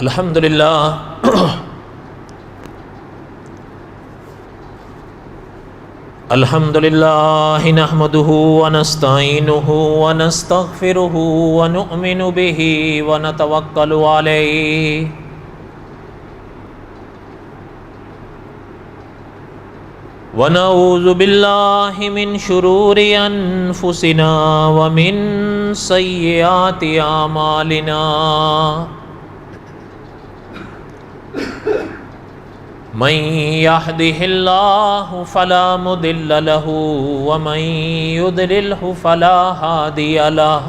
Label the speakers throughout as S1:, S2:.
S1: الحمدللہ نحمده ونستعینه ونستغفره ونؤمن به ونتوکل علیہ ونعوذ باللہ من شرور انفسنا ومن سیئات اعمالنا من يهده الله فلا مضل له ومن يضلله فلا هادي له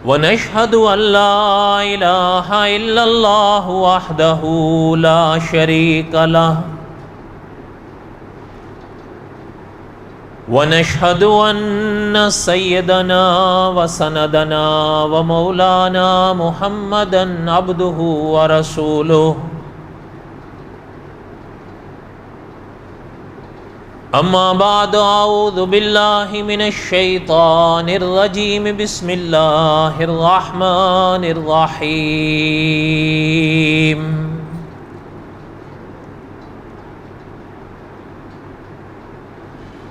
S1: ونشهد أن لا إله إلا الله وحده لا شريك له ونشهد أن سيدنا وسندنا ومولانا محمدا عبده ورسوله أما بعد أعوذ بالله من الشيطان الرجيم بسم الله الرحمن الرحيم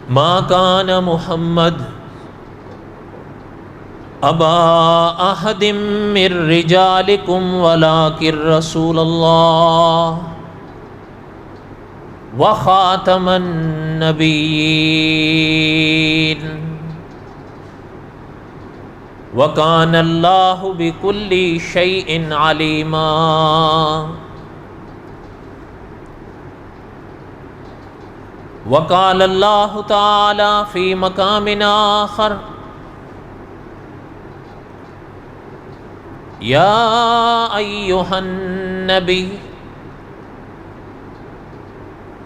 S1: ما كان محمد أبا أحد من رجالكم ولكن رسول الله وخاتم النبيين وكان الله بكل شيء عليما وقال الله تعالى في مقام آخر يا أيها النبي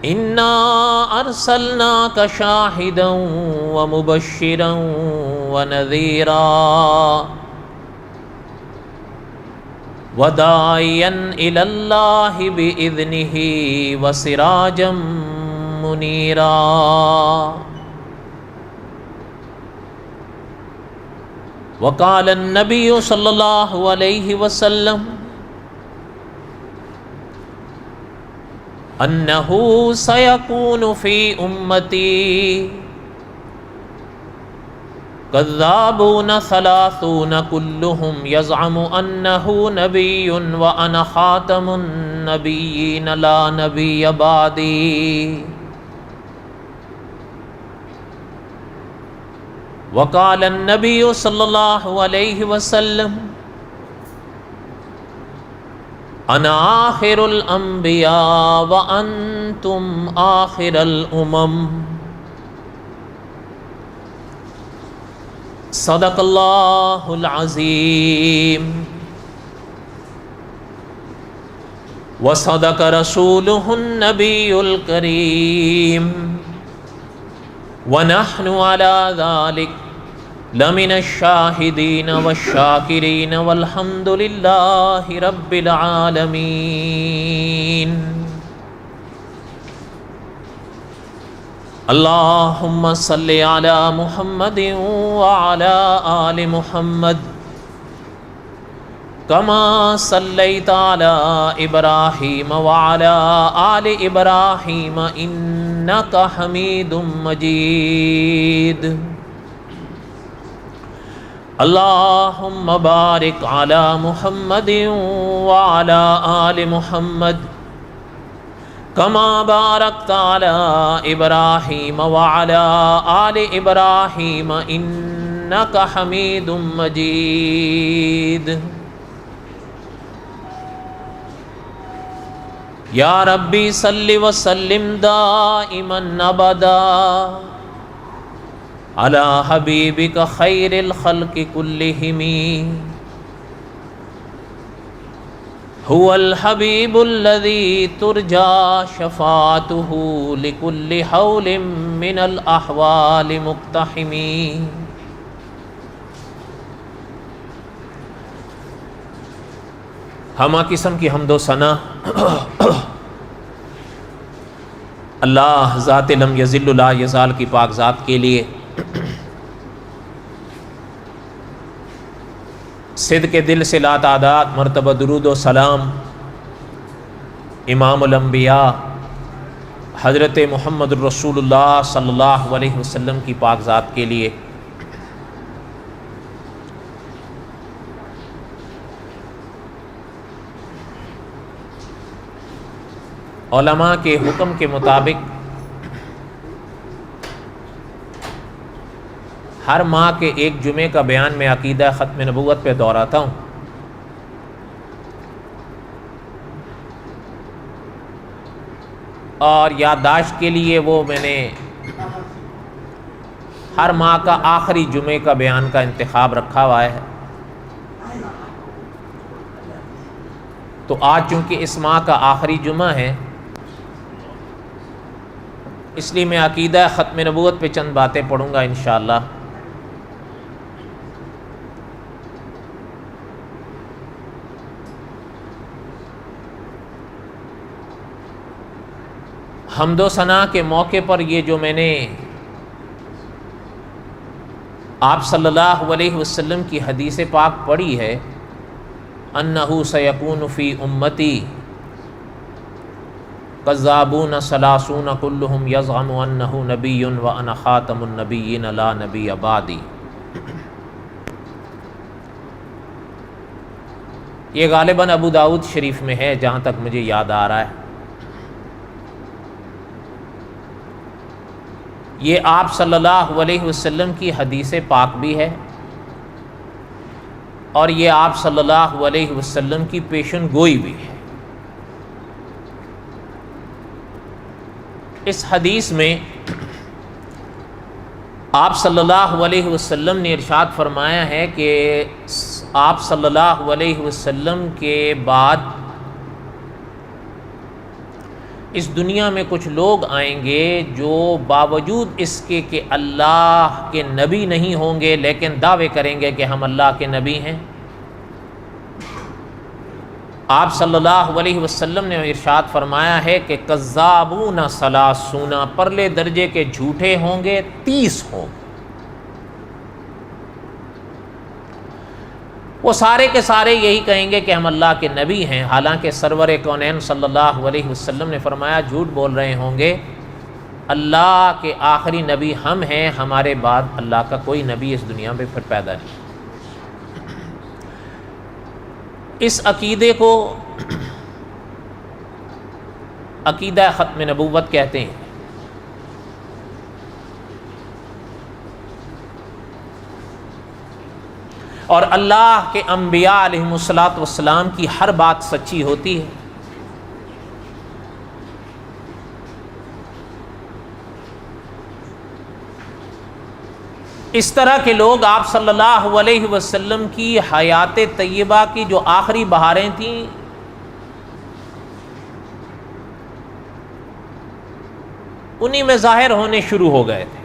S1: إنا أرسلناك شاهدا ومبشرا ونذيرا وداعيا إلى الله بإذنه وسراجا منيرا وقال النبي صلى الله عليه وسلم أنه سيكون في أمتي كذابون 30 كلهم يزعم أنه نبي وأنا خاتم النبيين لا نبي بعدي وقال النبي صلى الله عليه وسلم أنا آخر الأنبياء وأنتم آخر الأمم صدق الله العظيم وصدق رسوله النبي الكريم ونحن على ذلك لمن الشاهدين والشاكرين والحمد لله رب العالمين اللهم صل على محمد وعلى آل محمد كما صليت على إبراهيم وعلى آل إبراهيم إنك حميد مجيد اللهم بارك على محمد وعلى آل محمد كما باركت على إبراهيم وعلى آل إبراهيم إنك حميد مجيد يا ربي صل وسلم دائما أبدا على حبيبك خير الخلق كلهم هو الحبيب الذي ترجى شفاعته لكل حول من الأحوال مقتحم ہمہ قسم کی حمد و ثنا اللہ ذات لم یزل لا یزال کی پاک ذات کے لیے صدق دل سے لاتعداد مرتبہ درود و سلام امام الانبیاء حضرت محمد الرسول اللہ صلی اللہ علیہ وسلم کی پاک ذات کے لیے۔ علماء کے حکم کے مطابق ہر ماہ کے ایک جمعے کا بیان میں عقیدہ ختم نبوت پہ دہراتا ہوں۔ اور یادداشت کے لیے وہ میں نے ہر ماہ کا آخری جمعے کا بیان کا انتخاب رکھا ہوا ہے۔ تو آج چونکہ اس ماہ کا آخری جمعہ ہے، اس لیے میں عقیدہ ختم نبوت پہ چند باتیں پڑھوں گا انشاءاللہ۔ حمد و ثنا کے موقع پر یہ جو میں نے آپ صلی اللہ علیہ وسلم کی حدیث پاک پڑھی ہے، انہ سیکون فی امتی کذابون ثلاثون کلہم یزعم انہ نبی وانا خاتم النبیین لا نبی بعدی۔ یہ غالباً ابو داؤد شریف میں ہے جہاں تک مجھے یاد آ رہا ہے۔ یہ آپ صلی اللہ علیہ وسلم کی حدیث پاک بھی ہے، اور یہ آپ صلی اللہ علیہ وسلم کی پیشن گوئی بھی ہے۔ اس حدیث میں آپ صلی اللہ علیہ وسلم نے ارشاد فرمایا ہے کہ آپ صلی اللہ علیہ وسلم کے بعد اس دنیا میں کچھ لوگ آئیں گے جو باوجود اس کے کہ اللہ کے نبی نہیں ہوں گے، لیکن دعوے کریں گے کہ ہم اللہ کے نبی ہیں۔ آپ صلی اللہ علیہ وسلم نے ارشاد فرمایا ہے کہ کذابون ثلاثون، پرلے درجے کے جھوٹے ہوں گے 30 ہوں گے۔ وہ سارے کے سارے یہی کہیں گے کہ ہم اللہ کے نبی ہیں، حالانکہ سرور کونین صلی اللہ علیہ وسلم نے فرمایا جھوٹ بول رہے ہوں گے، اللہ کے آخری نبی ہم ہیں، ہمارے بعد اللہ کا کوئی نبی اس دنیا میں پھر پیدا نہیں۔ اس عقیدے کو عقیدہ ختم نبوت کہتے ہیں۔ اور اللہ کے انبیاء علیہم الصلوۃ والسلام کی ہر بات سچی ہوتی ہے۔ اس طرح کے لوگ آپ صلی اللہ علیہ وسلم کی حیات طیبہ کی جو آخری بہاریں تھیں، انہی میں ظاہر ہونے شروع ہو گئے تھے۔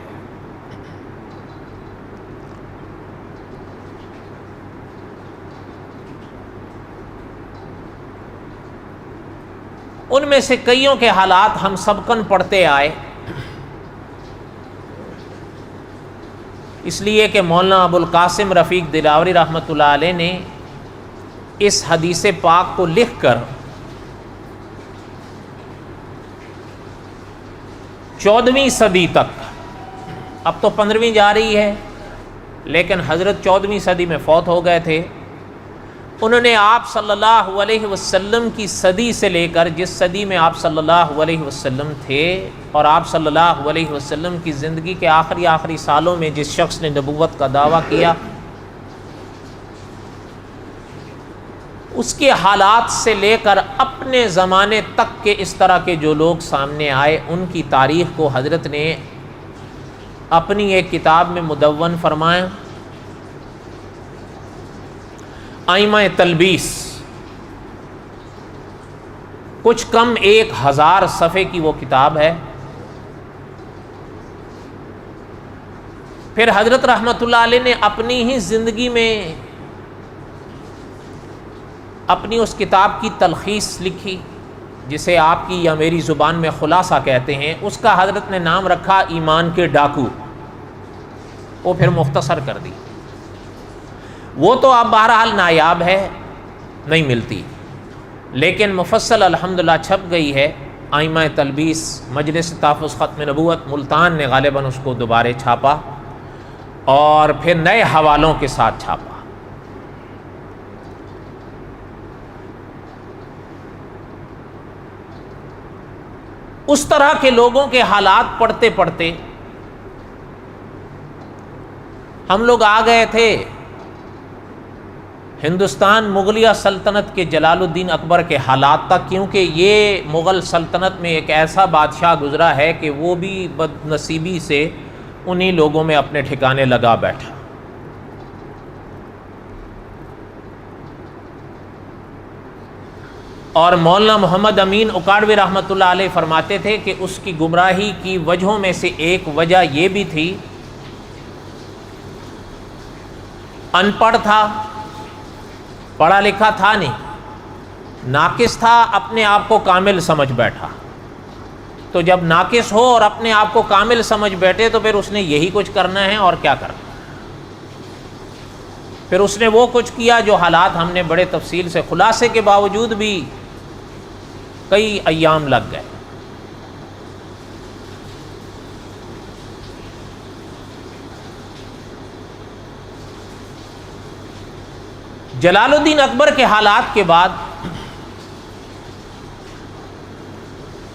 S1: ان میں سے کئیوں کے حالات ہم سبقاً پڑھتے آئے، اس لیے کہ مولانا ابو القاسم رفیق دلاوری رحمۃ اللہ علیہ نے اس حدیث پاک کو لکھ کر 14ویں صدی تک، اب تو 15ویں جا رہی ہے، لیکن حضرت 14ویں صدی میں فوت ہو گئے تھے۔ انہوں نے آپ صلی اللہ علیہ وسلم کی صدی سے لے کر جس صدی میں آپ صلی اللہ علیہ وسلم تھے، اور آپ صلی اللہ علیہ وسلم کی زندگی کے آخری سالوں میں جس شخص نے نبوت کا دعویٰ کیا، اس کے حالات سے لے کر اپنے زمانے تک کے اس طرح کے جو لوگ سامنے آئے، ان کی تاریخ کو حضرت نے اپنی ایک کتاب میں مدون فرمایا۔ ائمہ تلبیس، کچھ کم 1000 صفحے کی وہ کتاب ہے۔ پھر حضرت رحمۃ اللہ علیہ نے اپنی ہی زندگی میں اپنی اس کتاب کی تلخیص لکھی، جسے آپ کی یا میری زبان میں خلاصہ کہتے ہیں۔ اس کا حضرت نے نام رکھا ایمان کے ڈاکو، وہ پھر مختصر کر دی۔ وہ تو اب بہرحال نایاب ہے، نہیں ملتی، لیکن مفصل الحمدللہ چھپ گئی ہے۔ آئمہ تلبیس مجلس تحفظ ختم نبوت ملتان نے غالباً اس کو دوبارے چھاپا اور پھر نئے حوالوں کے ساتھ چھاپا۔ اس طرح کے لوگوں کے حالات پڑھتے پڑھتے ہم لوگ آ گئے تھے ہندوستان مغلیہ سلطنت کے جلال الدین اکبر کے حالات تک، کیونکہ یہ مغل سلطنت میں ایک ایسا بادشاہ گزرا ہے کہ وہ بھی بد نصیبی سے انہی لوگوں میں اپنے ٹھکانے لگا بیٹھا۔ اور مولانا محمد امین اکاڑوی رحمۃ اللہ علیہ فرماتے تھے کہ اس کی گمراہی کی وجہوں میں سے ایک وجہ یہ بھی تھی، ان پڑھ تھا، پڑھا لکھا تھا نہیں، ناقص تھا، اپنے آپ کو کامل سمجھ بیٹھا۔ تو جب ناقص ہو اور اپنے آپ کو کامل سمجھ بیٹھے تو پھر اس نے یہی کچھ کرنا ہے اور کیا کرنا۔ پھر اس نے وہ کچھ کیا جو حالات ہم نے بڑے تفصیل سے، خلاصے کے باوجود بھی کئی ایام لگ گئے۔ جلال الدین اکبر کے حالات کے بعد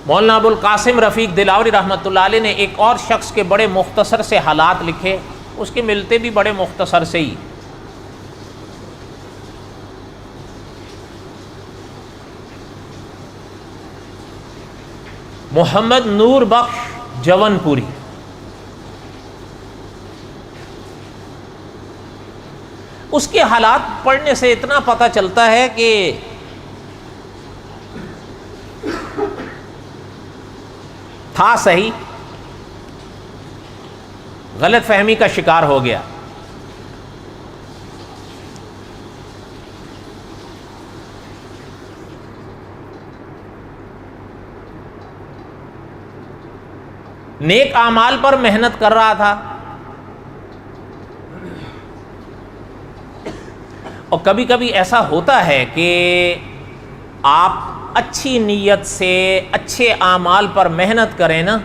S1: مولانا ابو القاسم رفیق دلاوری رحمۃ اللہ علیہ نے ایک اور شخص کے بڑے مختصر سے حالات لکھے، اس کے ملتے بھی بڑے مختصر سے ہی۔ محمد نور بخش جون پوری، اس کے حالات پڑھنے سے اتنا پتہ چلتا ہے کہ تھا صحیح، غلط فہمی کا شکار ہو گیا۔ نیک اعمال پر محنت کر رہا تھا، اور کبھی کبھی ایسا ہوتا ہے کہ آپ اچھی نیت سے اچھے اعمال پر محنت کریں نا،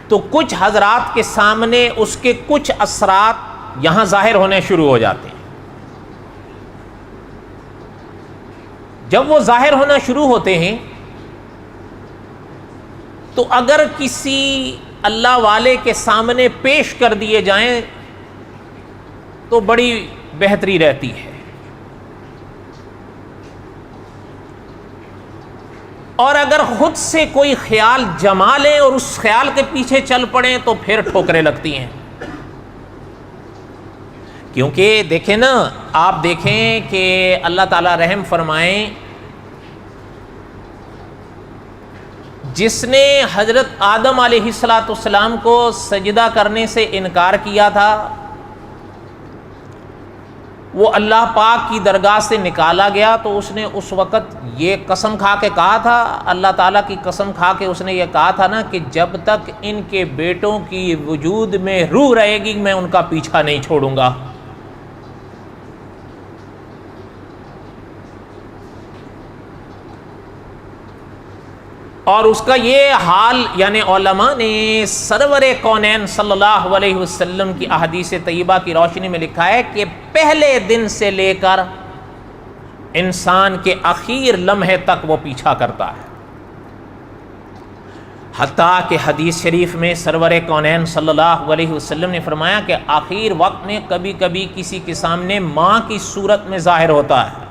S1: تو کچھ حضرات کے سامنے اس کے کچھ اثرات یہاں ظاہر ہونے شروع ہو جاتے ہیں۔ جب وہ ظاہر ہونا شروع ہوتے ہیں تو اگر کسی اللہ والے کے سامنے پیش کر دیے جائیں تو بڑی بہتری رہتی ہے، اور اگر خود سے کوئی خیال جما لیں اور اس خیال کے پیچھے چل پڑیں تو پھر ٹھوکریں لگتی ہیں۔ کیونکہ دیکھیں نا، آپ دیکھیں کہ اللہ تعالیٰ رحم فرمائیں، جس نے حضرت آدم علیہ السلام کو سجدہ کرنے سے انکار کیا تھا، وہ اللہ پاک کی درگاہ سے نکالا گیا تو اس نے اس وقت یہ قسم کھا کے کہا تھا، اللہ تعالیٰ کی قسم کھا کے اس نے یہ کہا تھا نا کہ جب تک ان کے بیٹوں کی وجود میں روح رہے گی میں ان کا پیچھا نہیں چھوڑوں گا۔ اور اس کا یہ حال یعنی علماء نے سرور کونین صلی اللہ علیہ وسلم کی احادیث طیبہ کی روشنی میں لکھا ہے کہ پہلے دن سے لے کر انسان کے آخر لمحے تک وہ پیچھا کرتا ہے، حتیٰ کہ حدیث شریف میں سرور کونین صلی اللہ علیہ وسلم نے فرمایا کہ آخر وقت میں کبھی کبھی کسی کے سامنے ماں کی صورت میں ظاہر ہوتا ہے،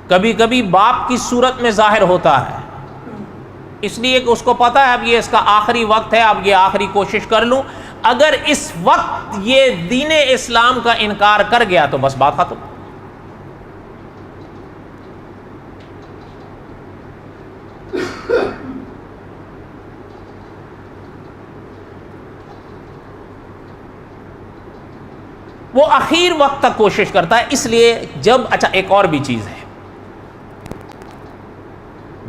S1: کبھی کبھی باپ کی صورت میں ظاہر ہوتا ہے، اس لیے کہ اس کو پتا ہے اب یہ اس کا آخری وقت ہے، اب یہ آخری کوشش کر لوں، اگر اس وقت یہ دین اسلام کا انکار کر گیا تو بس بات ختم۔ وہ آخر وقت تک کوشش کرتا ہے، اس لیے جب اچھا ایک اور بھی چیز ہے،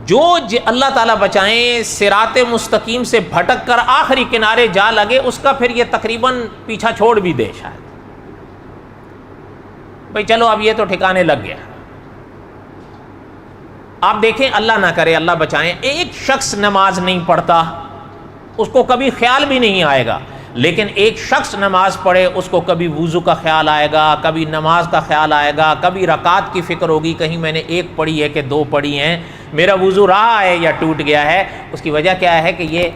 S1: جو اللہ تعالیٰ بچائیں صراط مستقیم سے بھٹک کر آخری کنارے جا لگے، اس کا پھر یہ تقریباً پیچھا چھوڑ بھی دے شاید، بھئی چلو اب یہ تو ٹھکانے لگ گیا. آپ دیکھیں اللہ نہ کرے اللہ بچائیں, ایک شخص نماز نہیں پڑھتا اس کو کبھی خیال بھی نہیں آئے گا, لیکن ایک شخص نماز پڑھے اس کو کبھی وضو کا خیال آئے گا, کبھی نماز کا خیال آئے گا, کبھی رکعت کی فکر ہوگی, کہیں میں نے ایک پڑھی ہے کہ دو پڑھی ہیں, میرا وضو رہا ہے یا ٹوٹ گیا ہے. اس کی وجہ کیا ہے کہ یہ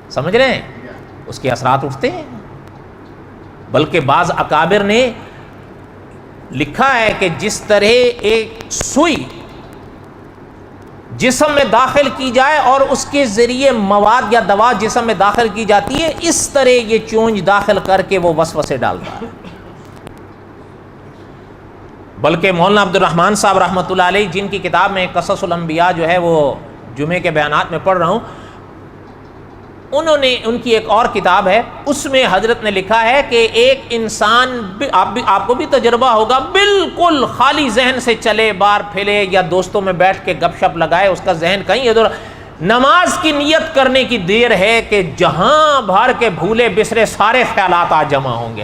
S1: سمجھ رہے ہیں اس کے اثرات اٹھتے ہیں. بلکہ بعض اکابر نے لکھا ہے کہ جس طرح ایک سوئی جسم میں داخل کی جائے اور اس کے ذریعے مواد یا دوا جسم میں داخل کی جاتی ہے, اس طرح یہ چونچ داخل کر کے وہ وسوسے ڈالتا ہے. بلکہ مولانا عبد الرحمن صاحب رحمۃ اللہ علیہ, جن کی کتاب میں قصص الانبیاء جو ہے وہ جمعے کے بیانات میں پڑھ رہا ہوں, انہوں نے ان کی ایک اور کتاب ہے, اس میں حضرت نے لکھا ہے کہ ایک انسان, آپ کو بھی تجربہ ہوگا, بالکل خالی ذہن سے چلے باہر پھیلے یا دوستوں میں بیٹھ کے گپ شپ لگائے, اس کا ذہن کہیں ادھر, نماز کی نیت کرنے کی دیر ہے کہ جہاں بھر کے بھولے بسرے سارے خیالات آ جمع ہوں گے.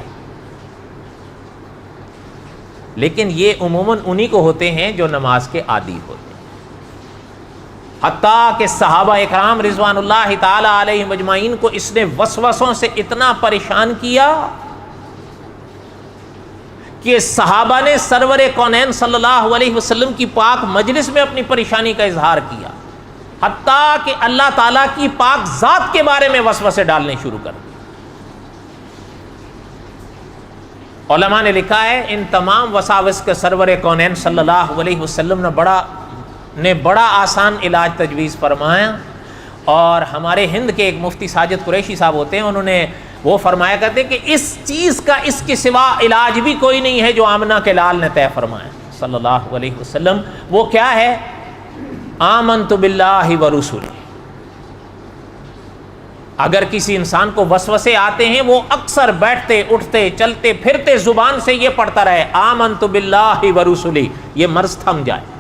S1: لیکن یہ عموماً انہی کو ہوتے ہیں جو نماز کے عادی ہوتے ہیں. حتیٰ کہ صحابہ اکرام رضوان اللہ تعالی علیہم اجمعین کو اس نے وسوسوں سے اتنا پریشان کیا کہ صحابہ نے سرور کونین صلی اللہ علیہ وسلم کی پاک مجلس میں اپنی پریشانی کا اظہار کیا, حتیٰ کہ اللہ تعالیٰ کی پاک ذات کے بارے میں وسوسے ڈالنے شروع کر دیے. علماء نے لکھا ہے ان تمام وساوس کے سرور کونین صلی اللہ علیہ وسلم نے بڑا آسان علاج تجویز فرمایا. اور ہمارے ہند کے ایک مفتی ساجد قریشی صاحب ہوتے ہیں, انہوں نے وہ فرمایا کرتے کہ اس چیز کا اس کے سوا علاج بھی کوئی نہیں ہے جو آمنہ کے لال نے طے فرمایا صلی اللہ علیہ وسلم. وہ کیا ہے؟ آمنت باللہ ورسلہ. اگر کسی انسان کو وسوسے آتے ہیں وہ اکثر بیٹھتے اٹھتے چلتے پھرتے زبان سے یہ پڑھتا رہے آمنت باللہ ورسلہ, یہ مرض تھم جائے.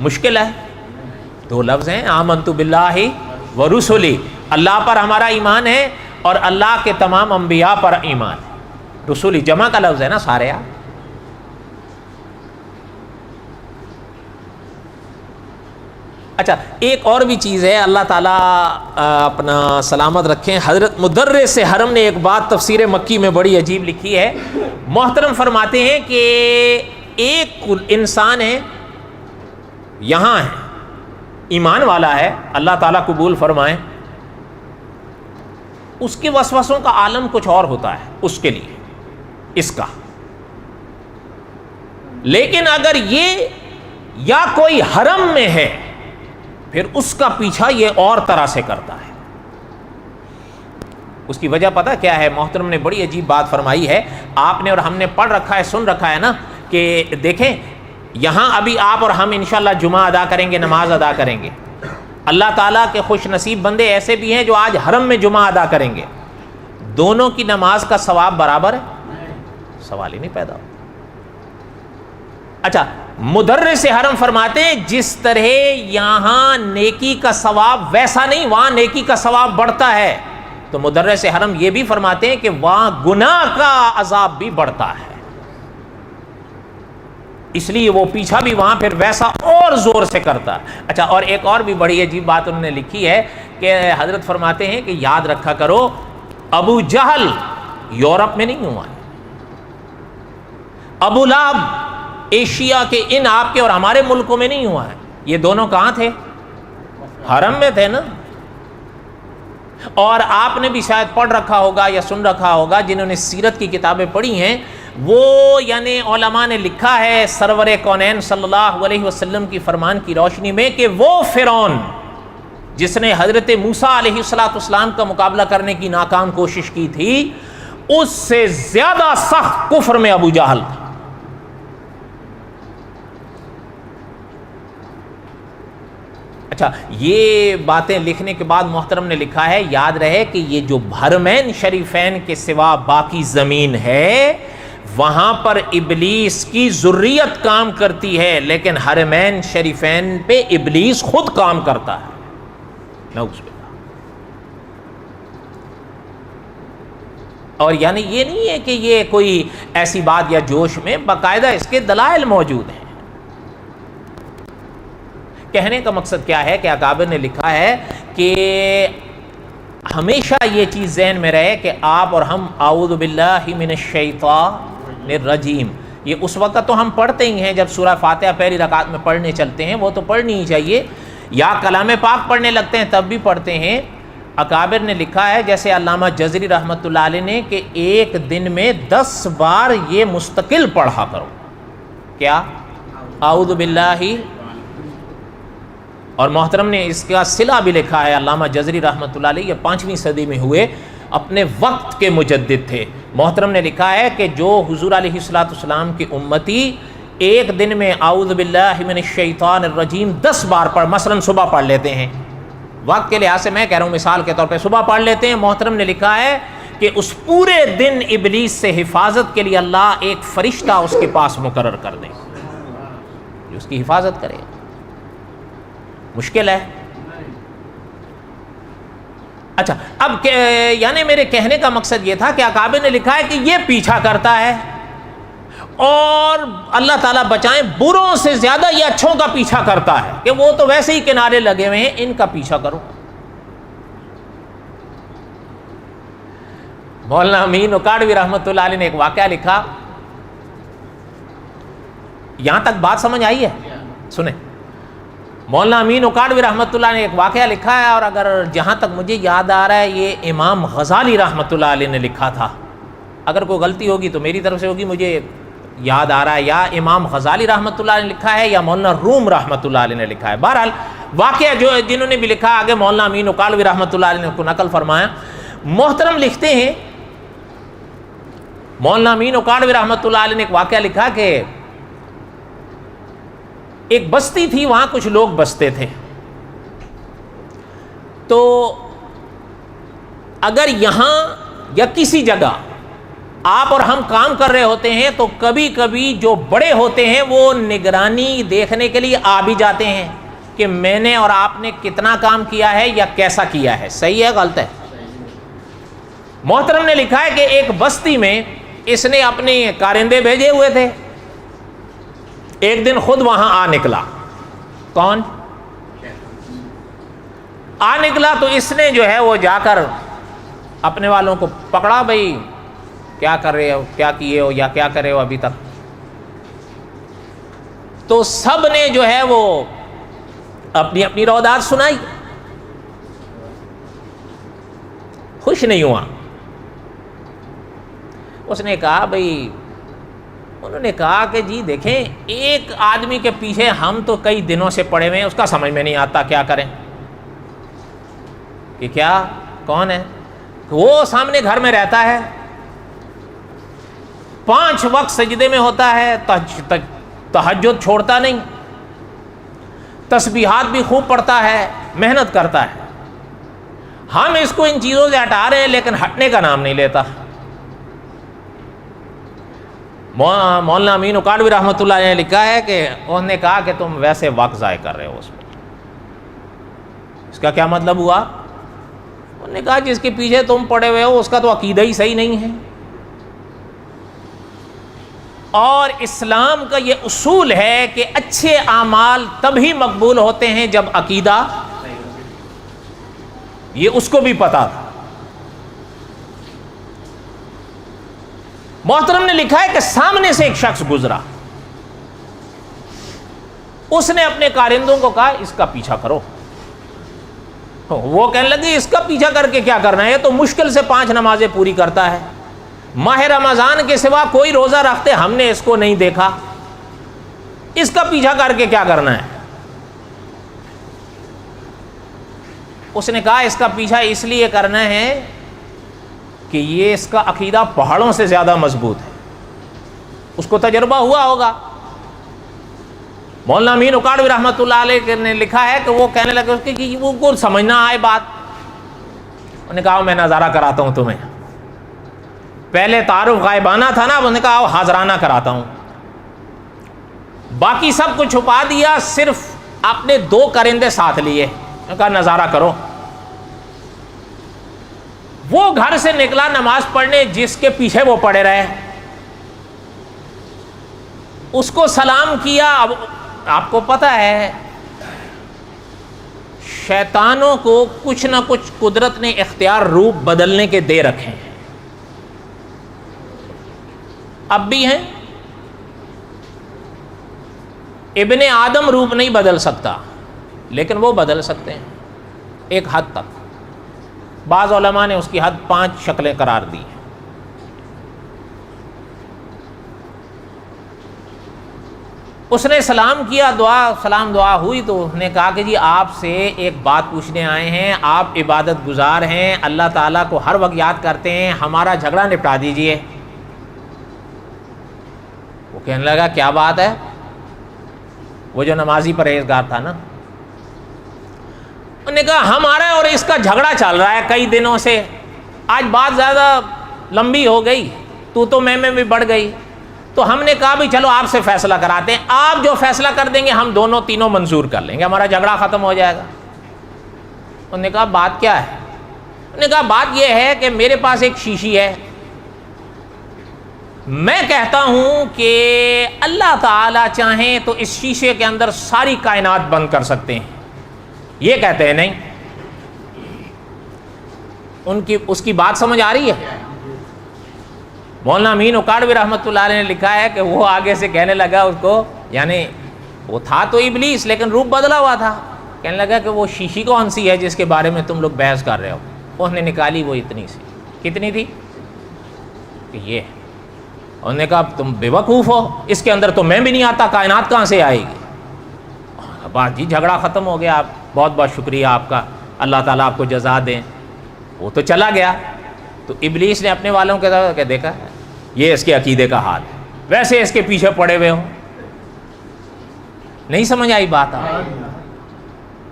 S1: مشکل ہے, دو لفظ ہیں آمنت باللہ ورسلہ, اللہ پر ہمارا ایمان ہے اور اللہ کے تمام انبیاء پر ایمان ہے. رسول جمع کا لفظ ہے نا سارے. اچھا ایک اور بھی چیز ہے, اللہ تعالیٰ اپنا سلامت رکھیں, حضرت مدرس حرم نے ایک بات تفسیر مکی میں بڑی عجیب لکھی ہے. محترم فرماتے ہیں کہ ایک انسان ہے, یہاں ہے, ایمان والا ہے, اللہ تعالیٰ قبول فرمائیں, اس کے وسوسوں کا عالم کچھ اور ہوتا ہے اس کے لیے اس کا. لیکن اگر یہ یا کوئی حرم میں ہے پھر اس کا پیچھا یہ اور طرح سے کرتا ہے. اس کی وجہ پتہ کیا ہے؟ محترم نے بڑی عجیب بات فرمائی ہے, آپ نے اور ہم نے پڑھ رکھا ہے, سن رکھا ہے نا, کہ دیکھیں یہاں ابھی آپ اور ہم انشاءاللہ جمعہ ادا کریں گے, نماز ادا کریں گے. اللہ تعالیٰ کے خوش نصیب بندے ایسے بھی ہیں جو آج حرم میں جمعہ ادا کریں گے. دونوں کی نماز کا ثواب برابر ہے؟ سوال ہی نہیں پیدا ہو. اچھا مدرس حرم فرماتے ہیں جس طرح یہاں نیکی کا ثواب ویسا نہیں, وہاں نیکی کا ثواب بڑھتا ہے. تو مدرس حرم یہ بھی فرماتے ہیں کہ وہاں گناہ کا عذاب بھی بڑھتا ہے, اس لیے وہ پیچھا بھی وہاں پھر ویسا اور زور سے کرتا ہے. اچھا اور ایک اور بھی بڑی عجیب بات انہوں نے لکھی ہے کہ حضرت فرماتے ہیں کہ یاد رکھا کرو ابو جہل یورپ میں نہیں ہوا ہے, ابو لہب ایشیا کے ان آپ کے اور ہمارے ملکوں میں نہیں ہوا ہے, یہ دونوں کہاں تھے؟ حرم میں تھے نا. اور آپ نے بھی شاید پڑھ رکھا ہوگا یا سن رکھا ہوگا, جنہوں نے سیرت کی کتابیں پڑھی ہیں, وہ یعنی علماء نے لکھا ہے سرور کونین صلی اللہ علیہ وسلم کی فرمان کی روشنی میں کہ وہ فرعون جس نے حضرت موسیٰ علیہ السلام کا مقابلہ کرنے کی ناکام کوشش کی تھی, اس سے زیادہ سخت کفر میں ابو جہل تھا. اچھا یہ باتیں لکھنے کے بعد محترم نے لکھا ہے, یاد رہے کہ یہ جو حرمین شریفین کے سوا باقی زمین ہے وہاں پر ابلیس کی ذریت کام کرتی ہے, لیکن حرمین شریفین پہ ابلیس خود کام کرتا ہے. اور یعنی یہ نہیں ہے کہ یہ کوئی ایسی بات یا جوش میں، باقاعدہ اس کے دلائل موجود ہیں۔ کہنے کا مقصد کیا ہے کہ اکابر نے لکھا ہے کہ ہمیشہ یہ چیز ذہن میں رہے کہ آپ اور ہم اعوذ باللہ من الشیطان الرجیم، یہ اس وقت تو ہم پڑھتے ہی ہیں جب سورہ فاتحہ پہلی رکعت میں پڑھنے چلتے ہیں، وہ تو پڑھنی ہی چاہیے، یا کلام پاک پڑھنے لگتے ہیں تب بھی پڑھتے ہیں۔ اکابر نے لکھا ہے جیسے علامہ جزری رحمۃ اللہ علیہ نے کہ ایک دن میں 10 بار یہ مستقل پڑھا کرو، کیا؟ اعوذ باللہ۔ اور محترم نے اس کا صلہ بھی لکھا ہے، علامہ جزری رحمۃ اللہ علیہ، یہ 5ویں صدی میں ہوئے، اپنے وقت کے مجدد تھے۔ محترم نے لکھا ہے کہ جو حضور علیہ الصلوۃ والسلام کی امتی ایک دن میں اعوذ باللہ من الشیطان الرجیم 10 بار پڑھ، مثلا صبح پڑھ لیتے ہیں، وقت کے لحاظ سے میں کہہ رہا ہوں مثال کے طور پہ صبح پڑھ لیتے ہیں، محترم نے لکھا ہے کہ اس پورے دن ابلیس سے حفاظت کے لیے اللہ ایک فرشتہ اس کے پاس مقرر کر دیں جو اس کی حفاظت کرے۔ مشکل ہے؟ اچھا، اب یعنی میرے کہنے کا مقصد یہ تھا کہ اکابر نے لکھا ہے کہ یہ پیچھا کرتا ہے، اور اللہ تعالیٰ بچائیں بروں سے زیادہ یہ اچھوں کا پیچھا کرتا ہے کہ وہ تو ویسے ہی کنارے لگے ہوئے ہیں، ان کا پیچھا کرو۔ مولانا امین اکاڑوی رحمۃ اللہ علیہ نے ایک واقعہ لکھا، یہاں تک بات سمجھ آئی ہے؟ سنیں، مولانا امین اکاڑوی رحمۃ اللہ نے ایک واقعہ لکھا ہے، اور اگر جہاں تک مجھے یاد آ رہا ہے یہ امام غزالی رحمۃ اللہ علیہ نے لکھا تھا، اگر کوئی غلطی ہوگی تو میری طرف سے ہوگی، مجھے یاد آ رہا ہے یا امام غزالی رحمۃ اللہ نے لکھا ہے یا مولانا روم رحمۃ اللہ علیہ نے لکھا ہے۔ بہرحال واقعہ جو جنہوں نے بھی لکھا آگے مولانا امین اکاڑوی رحمۃ اللہ علیہ نے کو نقل فرمایا۔ محترم لکھتے ہیں مولانا امین اکاڑوی رحمۃ اللہ علیہ نے ایک واقعہ لکھا کہ ایک بستی تھی، وہاں کچھ لوگ بستے تھے، تو اگر یہاں یا کسی جگہ آپ اور ہم کام کر رہے ہوتے ہیں تو کبھی کبھی جو بڑے ہوتے ہیں وہ نگرانی دیکھنے کے لیے آ بھی جاتے ہیں کہ میں نے اور آپ نے کتنا کام کیا ہے یا کیسا کیا ہے، صحیح ہے غلط ہے۔ محترم نے لکھا ہے کہ ایک بستی میں اس نے اپنے کارندے بھیجے ہوئے تھے، ایک دن خود وہاں آ نکلا۔ کون آ نکلا؟ تو اس نے جو ہے وہ جا کر اپنے والوں کو پکڑا، بھائی کیا کر رہے ہو، کیا کیے ہو یا کیا کرے ہو ابھی تک؟ تو سب نے جو ہے وہ اپنی اپنی رودات سنائی، خوش نہیں ہوا۔ اس نے کہا بھائی، انہوں نے کہا کہ جی دیکھیں، ایک آدمی کے پیچھے ہم تو کئی دنوں سے پڑے ہوئے ہیں، اس کا سمجھ میں نہیں آتا کیا کریں، کہ کیا کون ہے؟ وہ سامنے گھر میں رہتا ہے، 5 وقت سجدے میں ہوتا ہے، تہجد چھوڑتا نہیں، تسبیحات بھی خوب پڑھتا ہے، محنت کرتا ہے۔ ہم اس کو ان چیزوں سے ہٹا رہے ہیں لیکن ہٹنے کا نام نہیں لیتا۔ مولانا امین اکاڑوی رحمۃ اللہ علیہ نے لکھا ہے کہ انہوں نے کہا کہ تم ویسے وقت ضائع کر رہے ہو اس میں۔ اس کا کیا مطلب ہوا؟ انہوں نے کہا جس کے پیچھے تم پڑے ہوئے ہو اس کا تو عقیدہ ہی صحیح نہیں ہے، اور اسلام کا یہ اصول ہے کہ اچھے اعمال تبھی مقبول ہوتے ہیں جب عقیدہ، یہ اس کو بھی پتا تھا۔ محترم نے لکھا ہے کہ سامنے سے ایک شخص گزرا، اس نے اپنے کارندوں کو کہا اس کا پیچھا کرو۔ وہ کہنے لگے اس کا پیچھا کر کے کیا کرنا ہے، یہ تو مشکل سے 5 نمازیں پوری کرتا ہے، ماہ رمضان کے سوا کوئی روزہ رکھتے ہم نے اس کو نہیں دیکھا، اس کا پیچھا کر کے کیا کرنا ہے۔ اس نے کہا اس کا پیچھا اس لیے کرنا ہے کہ یہ اس کا عقیدہ پہاڑوں سے زیادہ مضبوط ہے، اس کو تجربہ ہوا ہوگا۔ مولانا امین اکاڑوی رحمۃ اللہ علیہ نے لکھا ہے کہ وہ کہنے لگے اس کے کہ وہ کو سمجھ نہ آئے بات۔ انہوں نے کہا میں نظارہ کراتا ہوں تمہیں، پہلے تعارف غائبانہ تھا نا، انہوں نے کہا حاضرانہ کراتا ہوں۔ باقی سب کو چھپا دیا، صرف اپنے 2 کرندے ساتھ لیے، انہوں نے کہا نظارہ کرو۔ وہ گھر سے نکلا نماز پڑھنے، جس کے پیچھے وہ پڑے رہے، اس کو سلام کیا۔ اب آپ کو پتہ ہے شیطانوں کو کچھ نہ کچھ قدرت نے اختیار روپ بدلنے کے دے رکھے ہیں، اب بھی ہیں۔ ابن آدم روپ نہیں بدل سکتا، لیکن وہ بدل سکتے ہیں ایک حد تک۔ بعض علماء نے اس کی حد 5 شکلیں قرار دی ہیں۔ اس نے سلام کیا، دعا ہوئی، تو اس نے کہا کہ جی آپ سے ایک بات پوچھنے آئے ہیں، آپ عبادت گزار ہیں، اللہ تعالیٰ کو ہر وقت یاد کرتے ہیں، ہمارا جھگڑا نپٹا دیجئے۔ وہ کہنے لگا کیا بات ہے؟ وہ جو نمازی پرہیزگار تھا نا، انہوں نے کہا ہمارا اور اس کا جھگڑا چل رہا ہے کئی دنوں سے، آج بات زیادہ لمبی ہو گئی، تو میں بھی بڑھ گئی، تو ہم نے کہا بھی چلو آپ سے فیصلہ کراتے ہیں، آپ جو فیصلہ کر دیں گے ہم دونوں تینوں منظور کر لیں گے، ہمارا جھگڑا ختم ہو جائے گا۔ انہوں نے کہا بات کیا ہے؟ انہوں نے کہا بات یہ ہے کہ میرے پاس ایک شیشی ہے، میں کہتا ہوں کہ اللہ تعالیٰ چاہیں تو اس شیشے کے اندر ساری کائنات بند کر سکتے ہیں، یہ کہتے ہیں نہیں۔ اس کی بات سمجھ آ رہی ہے؟ مولانا امین اکاڑوی رحمۃ اللہ علیہ نے لکھا ہے کہ وہ آگے سے کہنے لگا اس کو، یعنی وہ تھا تو ابلیس لیکن روپ بدلا ہوا تھا، کہنے لگا کہ وہ شیشی کون سی ہے جس کے بارے میں تم لوگ بحث کر رہے ہو؟ اس نے نکالی وہ اتنی سی، کتنی تھی کہ یہ، انہوں نے کہا تم بے وقوف ہو، اس کے اندر تو میں بھی نہیں آتا، کائنات کہاں سے آئے گی؟ بات جی جھگڑا ختم ہو گیا، آپ بہت بہت شکریہ آپ کا، اللہ تعالیٰ آپ کو جزا دیں۔ وہ تو چلا گیا، تو ابلیس نے اپنے والوں کے ساتھ کہ دیکھا یہ اس کے عقیدے کا حال ہے، ویسے اس کے پیچھے پڑے ہوئے ہوں۔ نہیں سمجھ آئی بات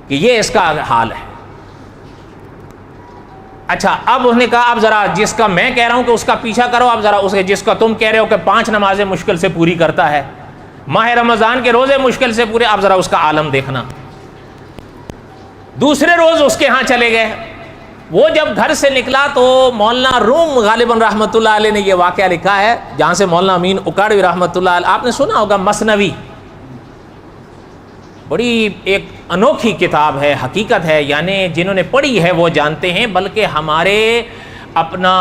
S1: کہ یہ اس کا حال ہے؟ اچھا اب اس نے کہا اب ذرا جس کا میں کہہ رہا ہوں کہ اس کا پیچھا کرو، اب ذرا اس کے جس کا تم کہہ رہے ہو کہ 5 نمازیں مشکل سے پوری کرتا ہے، ماہ رمضان کے روزے مشکل سے پورے، اب ذرا اس کا عالم دیکھنا۔ دوسرے روز اس کے ہاں چلے گئے، وہ جب گھر سے نکلا تو مولانا روم غالباً رحمۃ اللہ علیہ نے یہ واقعہ لکھا ہے، جہاں سے مولانا امین اکاڑوی رحمۃ اللہ علیہ، آپ نے سنا ہوگا مثنوی، بڑی ایک انوکھی کتاب ہے، حقیقت ہے، یعنی جنہوں نے پڑھی ہے وہ جانتے ہیں، بلکہ ہمارے اپنا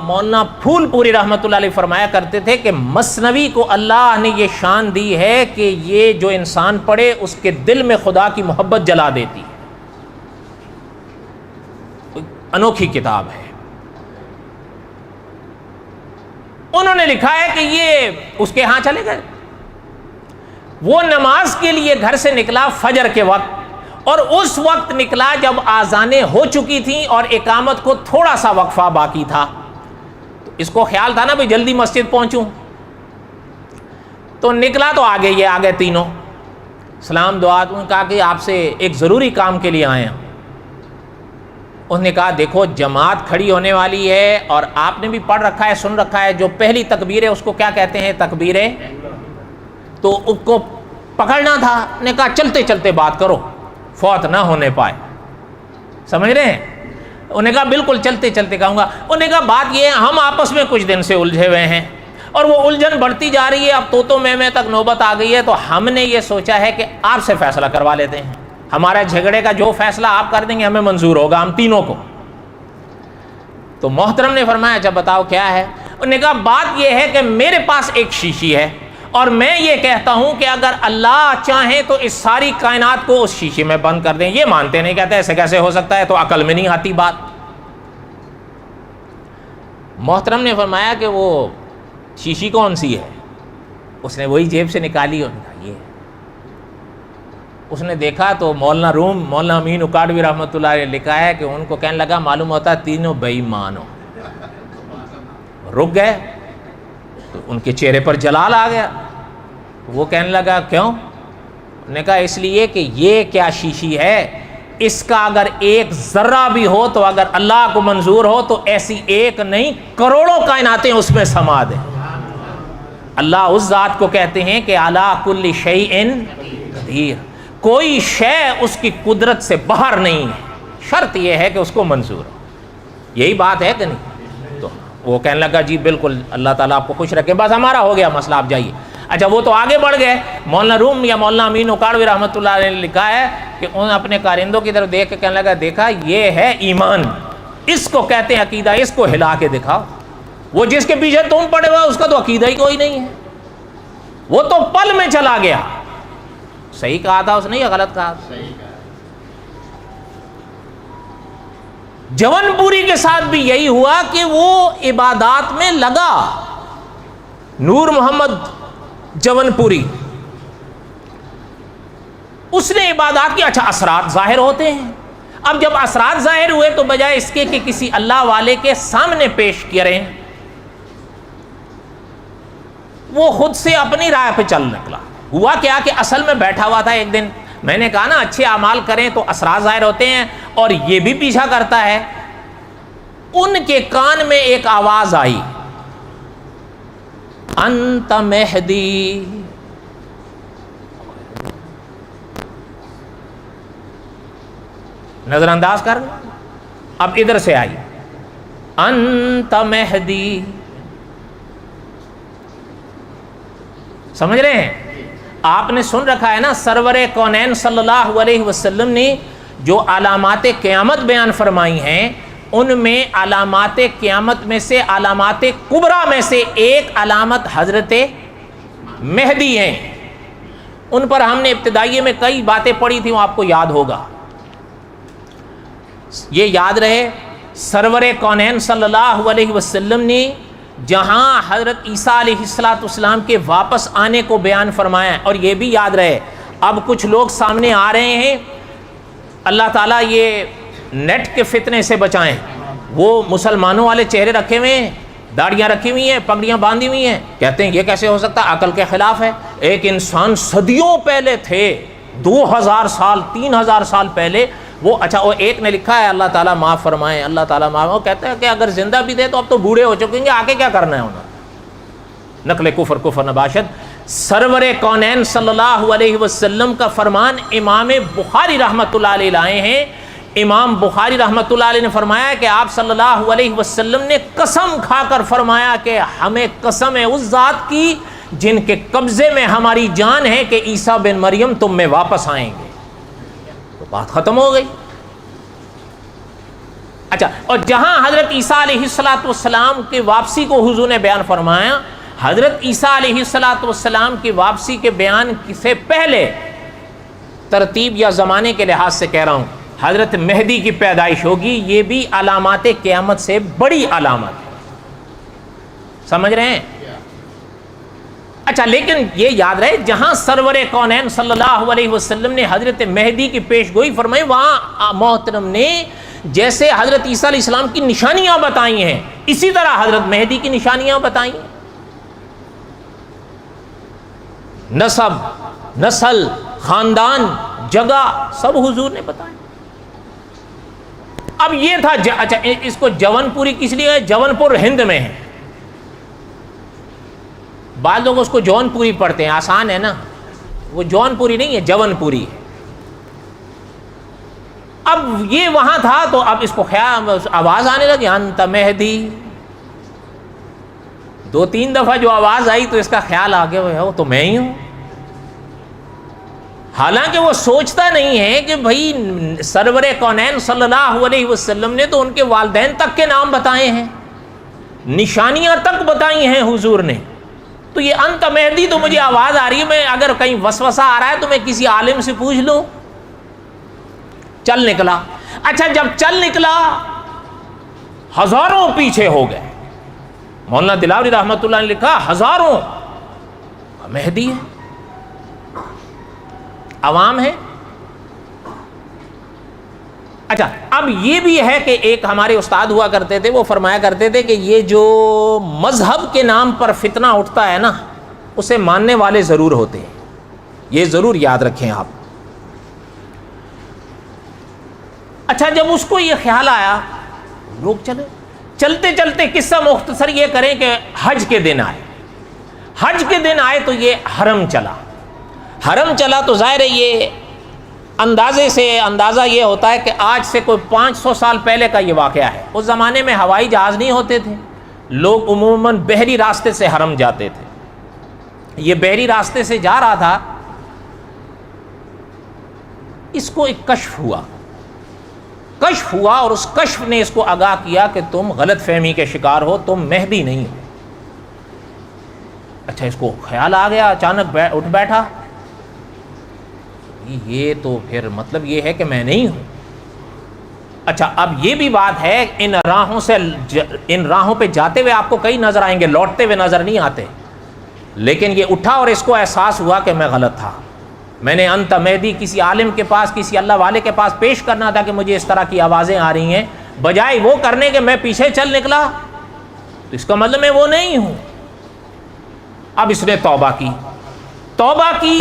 S1: مولانا پھول پوری رحمۃ اللہ علیہ فرمایا کرتے تھے کہ مثنوی کو اللہ نے یہ شان دی ہے کہ یہ جو انسان پڑھے اس کے دل میں خدا کی محبت جلا دیتی ہے، انوکھی کتاب ہے۔ انہوں نے لکھا ہے کہ یہ اس کے ہاں چلے گئے، وہ نماز کے لیے گھر سے نکلا فجر کے وقت، اور اس وقت نکلا جب آذانیں ہو چکی تھیں اور اقامت کو تھوڑا سا وقفہ باقی تھا، تو اس کو خیال تھا نا بھی جلدی مسجد پہنچوں، تو نکلا تو آگے تینوں سلام دعا، تو نے کہا کہ آپ سے ایک ضروری کام کے لیے آئے ہیں۔ انہوں نے کہا دیکھو جماعت کھڑی ہونے والی ہے، اور آپ نے بھی پڑھ رکھا ہے، سن رکھا ہے، جو پہلی تکبیر ہے اس کو کیا کہتے ہیں؟ تکبیر، تو اس کو پکڑنا تھا۔ نے کہا چلتے چلتے بات کرو، فوت نہ ہونے پائے، سمجھ رہے ہیں؟ انہوں نے کہا بالکل چلتے چلتے کہوں گا۔ انہوں نے کہا بات یہ ہے ہم آپس میں کچھ دن سے الجھے ہوئے ہیں، اور وہ الجھن بڑھتی جا رہی ہے، اب تو میں تک نوبت آ گئی ہے، تو ہم نے یہ سوچا ہے کہ آپ سے فیصلہ کروا لیتے ہیں، ہمارا جھگڑے کا جو فیصلہ آپ کر دیں گے ہمیں منظور ہوگا، ہم تینوں کو۔ تو محترم نے فرمایا اچھا بتاؤ کیا ہے؟ انہوں نے کہا بات یہ ہے کہ میرے پاس ایک شیشی ہے، اور میں یہ کہتا ہوں کہ اگر اللہ چاہیں تو اس ساری کائنات کو اس شیشے میں بند کر دیں۔ یہ مانتے نہیں، کہتے ایسے کیسے ہو سکتا ہے، تو عقل میں نہیں آتی بات۔ محترم نے فرمایا کہ وہ شیشی کون سی ہے؟ اس نے وہی جیب سے نکالی، اور کہا یہ۔ اس نے دیکھا تو مولانا امین اکاڑوی رحمۃ اللہ علیہ لکھا ہے کہ ان کو کہنے لگا معلوم ہوتا تینوں بے ایمان ہو۔ رک گئے تو ان کے چہرے پر جلال آ گیا، وہ کہنے لگا کیوں؟ انہوں نے کہا اس لیے کہ یہ کیا شیشی ہے، اس کا اگر ایک ذرہ بھی ہو تو اگر اللہ کو منظور ہو تو ایسی ایک نہیں کروڑوں کائناتیں اس میں سما دیں۔ اللہ اس ذات کو کہتے ہیں کہ علی کل شیء قدیر، کوئی شے اس کی قدرت سے باہر نہیں ہے، شرط یہ ہے کہ اس کو منظور ہو۔ یہی بات ہے کہ نہیں؟ تو وہ کہنے لگا جی بالکل، اللہ تعالیٰ آپ کو خوش رکھے، بس ہمارا ہو گیا مسئلہ، آپ جائیے۔ اچھا وہ تو آگے بڑھ گئے۔ مولانا روم یا مولانا امین اکاڑوی رحمۃ اللہ علیہ نے لکھا ہے کہ انہوں نے اپنے کارندوں کی طرف دیکھ کے کہنے لگا دیکھا یہ ہے ایمان، اس کو کہتے ہیں عقیدہ، اس کو ہلا کے دکھاؤ۔ وہ جس کے پیچھے تم پڑے ہوئے اس کا تو عقیدہ ہی کوئی نہیں ہے، وہ تو پل میں چلا گیا۔ صحیح کہا تھا اس نے یا غلط کہا؟ جون پوری کے ساتھ بھی یہی ہوا کہ وہ عبادات میں لگا، نور محمد جون پوری، اس نے عبادات کی۔ اچھا اثرات ظاہر ہوتے ہیں، اب جب اثرات ظاہر ہوئے تو بجائے اس کے کہ کسی اللہ والے کے سامنے پیش کریں، وہ خود سے اپنی رائے پہ چل نکلا۔ ہوا کیا کہ اصل میں بیٹھا ہوا تھا ایک دن، میں نے کہا نا اچھے اعمال کریں تو اثرات ظاہر ہوتے ہیں، اور یہ بھی پیچھا کرتا ہے۔ ان کے کان میں ایک آواز آئی، انت مہدی، نظر انداز کر، اب ادھر سے آئی، انت مہدی، سمجھ رہے ہیں؟ آپ نے سن رکھا ہے نا سرور کونین صلی اللہ علیہ وسلم نے جو علامات قیامت بیان فرمائی ہیں، ان میں علامات قیامت میں سے علامات کبریٰ میں سے ایک علامت حضرت مہدی ہیں۔ ان پر ہم نے ابتدائیے میں کئی باتیں پڑھی تھیں، وہ آپ کو یاد ہوگا۔ یہ یاد رہے سرور کونین صلی اللہ علیہ وسلم نے جہاں حضرت عیسیٰ علیہ السلام کے واپس آنے کو بیان فرمایا، اور یہ بھی یاد رہے اب کچھ لوگ سامنے آ رہے ہیں، اللہ تعالیٰ یہ نیٹ کے فتنے سے بچائیں، وہ مسلمانوں والے چہرے رکھے ہوئے ہیں، داڑیاں رکھی ہوئی ہیں، پگڑیاں باندھی ہوئی ہیں، کہتے ہیں یہ کیسے ہو سکتا ہے، عقل کے خلاف ہے۔ ایک انسان صدیوں پہلے تھے، 2000 سال 3000 سال پہلے وہ، اچھا وہ ایک نے لکھا ہے اللہ تعالیٰ معاف فرمائے، اللہ تعالیٰ معاف، وہ کہتا ہے کہ اگر زندہ بھی تھے تو اب تو بوڑھے ہو چکیں گے، آگے کیا کرنا ہے انہیں، نقل کفر نباشد۔ سرور کونین صلی اللہ علیہ وسلم کا فرمان امام بخاری رحمۃ اللہ علیہ لائے ہیں۔ امام بخاری رحمۃ اللہ علیہ نے فرمایا کہ آپ صلی اللہ علیہ وسلم نے قسم کھا کر فرمایا کہ ہمیں قسم ہے اس ذات کی جن کے قبضے میں ہماری جان ہے کہ عیسیٰ بن مریم تم میں واپس آئیں گے۔ تو بات ختم ہو گئی۔ اچھا، اور جہاں حضرت عیسیٰ علیہ السلام کے واپسی کو حضور نے بیان فرمایا، حضرت عیسیٰ علیہ السلام کی واپسی کے بیان سے پہلے ترتیب یا زمانے کے لحاظ سے کہہ رہا ہوں، حضرت مہدی کی پیدائش ہوگی، یہ بھی علامات قیامت سے بڑی علامت ہے، سمجھ رہے ہیں؟ اچھا لیکن یہ یاد رہے جہاں سرور کونین صلی اللہ علیہ وسلم نے حضرت مہدی کی پیش گوئی فرمائی، وہاں محترم نے جیسے حضرت عیسیٰ علیہ السلام کی نشانیاں بتائی ہیں، اسی طرح حضرت مہدی کی نشانیاں بتائی ہیں۔ نسب، نسل، خاندان، جگہ سب حضور نے بتایا۔ اب یہ تھا اچھا اس کو جون پوری کس لیے ہے؟ جون پور ہند میں ہے، بعض لوگ اس کو جون پوری پڑھتے ہیں، آسان ہے نا، وہ جون پوری نہیں ہے، جون پوری ہے۔ اب یہ وہاں تھا تو اب اس کو خیال آواز آنے لگی انت مہدی، 2-3 دفعہ جو آواز آئی تو اس کا خیال آ گیا وہ تو میں ہی ہوں، حالانکہ وہ سوچتا نہیں ہے کہ بھائی سرور کونین صلی اللہ علیہ وسلم نے تو ان کے والدین تک کے نام بتائے ہیں، نشانیاں تک بتائی ہیں حضور نے، تو یہ انت مہدی تو مجھے آواز آ رہی ہے، میں اگر کہیں وسوسہ آ رہا ہے تو میں کسی عالم سے پوچھ لوں۔ چل نکلا۔ اچھا جب چل نکلا ہزاروں پیچھے ہو گئے، مولانا دلاوری رحمۃ اللہ نے لکھا ہزاروں، مہدی ہے، عوام ہے۔ اچھا اب یہ بھی ہے کہ ایک ہمارے استاد ہوا کرتے تھے، وہ فرمایا کرتے تھے کہ یہ جو مذہب کے نام پر فتنہ اٹھتا ہے نا، اسے ماننے والے ضرور ہوتے ہیں، یہ ضرور یاد رکھیں آپ۔ اچھا جب اس کو یہ خیال آیا، لوگ چلتے چلتے قصہ مختصر یہ کریں کہ حج کے دن آئے، حج کے دن آئے تو یہ حرم چلا، حرم چلا تو ظاہر ہے یہ اندازے سے اندازہ یہ ہوتا ہے کہ آج سے کوئی 500 سال پہلے کا یہ واقعہ ہے. اس زمانے میں ہوائی جہاز نہیں ہوتے تھے, لوگ عموماً بحری راستے سے حرم جاتے تھے. یہ بحری راستے سے جا رہا تھا, اس کو ایک کشف ہوا اور اس کشف نے اس کو آگاہ کیا کہ تم غلط فہمی کے شکار ہو, تم مہدی نہیں ہو. اچھا, اس کو خیال آ گیا, اچانک اٹھ بیٹھا, یہ تو پھر مطلب یہ ہے کہ میں نہیں ہوں. اچھا, اب یہ بھی بات ہے, ان راہوں پہ جاتے ہوئے آپ کو کئی نظر آئیں گے, لوٹتے ہوئے نظر نہیں آتے. لیکن یہ اٹھا اور اس کو احساس ہوا کہ میں غلط تھا, میں نے انت مہدی کسی عالم کے پاس, کسی اللہ والے کے پاس پیش کرنا تھا کہ مجھے اس طرح کی آوازیں آ رہی ہیں, بجائے وہ کرنے کے میں پیچھے چل نکلا, تو اس کا مطلب میں وہ نہیں ہوں. اب اس نے توبہ کی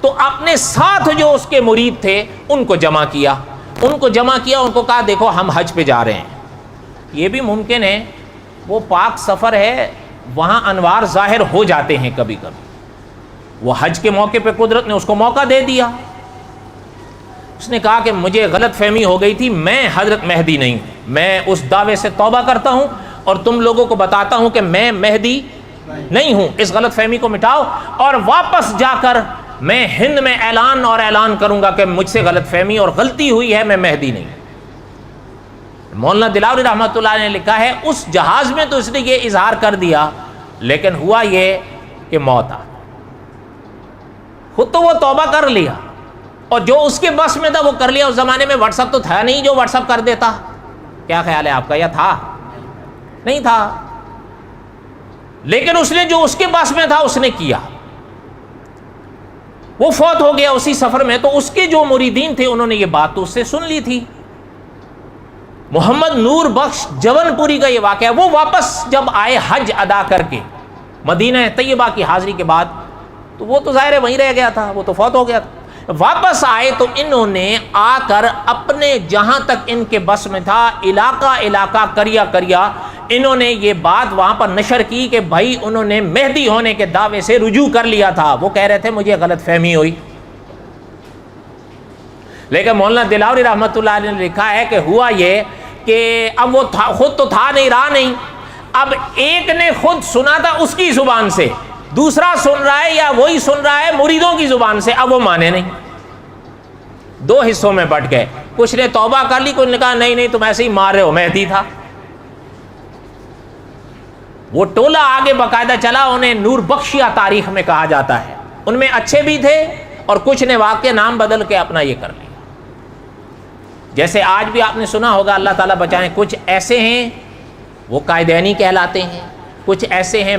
S1: تو اپنے ساتھ جو اس کے مرید تھے ان کو جمع کیا, ان کو کہا دیکھو ہم حج پہ جا رہے ہیں. یہ بھی ممکن ہے وہ پاک سفر ہے, وہاں انوار ظاہر ہو جاتے ہیں کبھی کبھی. وہ حج کے موقع پہ قدرت نے اس کو موقع دے دیا. اس نے کہا کہ مجھے غلط فہمی ہو گئی تھی, میں حضرت مہدی نہیں ہوں, میں اس دعوے سے توبہ کرتا ہوں اور تم لوگوں کو بتاتا ہوں کہ میں مہدی نہیں ہوں. اس غلط فہمی کو مٹاؤ اور واپس جا کر میں ہند میں اعلان کروں گا کہ مجھ سے غلط فہمی اور غلطی ہوئی ہے, میں مہدی نہیں. مولانا دلاوری رحمۃ اللہ نے لکھا ہے اس جہاز میں تو اس نے یہ اظہار کر دیا, لیکن ہوا یہ کہ موت آ, خود تو وہ توبہ کر لیا اور جو اس کے بس میں تھا وہ کر لیا. اس زمانے میں واٹس ایپ تو تھا نہیں جو واٹس ایپ کر دیتا. کیا خیال ہے آپ کا, یا تھا؟ نہیں تھا. لیکن اس نے جو اس کے پاس میں تھا اس نے کیا. وہ فوت ہو گیا اسی سفر میں, تو اس کے جو مریدین تھے انہوں نے یہ بات تو اس سے سن لی تھی. محمد نور بخش جون پوری کا یہ واقعہ, وہ واپس جب آئے حج ادا کر کے مدینہ طیبہ کی حاضری کے بعد, تو وہ تو ظاہر ہے وہیں رہ گیا تھا, وہ تو فوت ہو گیا تھا. واپس آئے تو انہوں نے آ کر اپنے جہاں تک ان کے بس میں تھا علاقہ کریا انہوں نے یہ بات وہاں پر نشر کی کہ بھائی انہوں نے مہدی ہونے کے دعوے سے رجوع کر لیا تھا. وہ کہہ رہے تھے مجھے غلط فہمی ہوئی. لیکن مولانا دلاوری رحمۃ اللہ علیہ نے لکھا ہے کہ ہوا یہ کہ اب وہ خود تو تھا نہیں, رہا نہیں. اب ایک نے خود سنا تھا اس کی زبان سے, دوسرا سن رہا ہے یا وہی سن رہا ہے مریدوں کی زبان سے. اب وہ مانے نہیں, دو حصوں میں بٹ گئے. کچھ نے توبہ کر لی, کچھ نے کہا نہیں تم ایسے ہی مار رہے ہو, مہدی تھا. وہ ٹولہ آگے باقاعدہ چلا, انہیں نور بخشیہ تاریخ میں کہا جاتا ہے. ان میں اچھے بھی تھے اور کچھ نے واقع نام بدل کے اپنا یہ کر لیا. جیسے آج بھی آپ نے سنا ہوگا, اللہ تعالیٰ بچائیں, کچھ ایسے ہیں وہ قائدینی کہلاتے ہیں, کچھ ایسے ہیں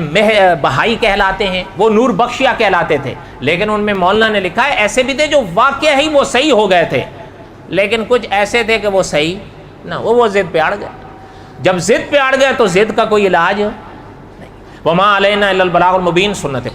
S1: بہائی کہلاتے ہیں, وہ نور بخشیہ کہلاتے تھے. لیکن ان میں مولانا نے لکھا ہے ایسے بھی تھے جو واقعہ ہی وہ صحیح ہو گئے تھے, لیکن کچھ ایسے تھے کہ وہ صحیح نہ, وہ ضد پہ اڑ گئے. جب ضد پہ اڑ گئے تو ضد کا کوئی علاج نہیں. وما علینا الا البلاغ المبین, سنت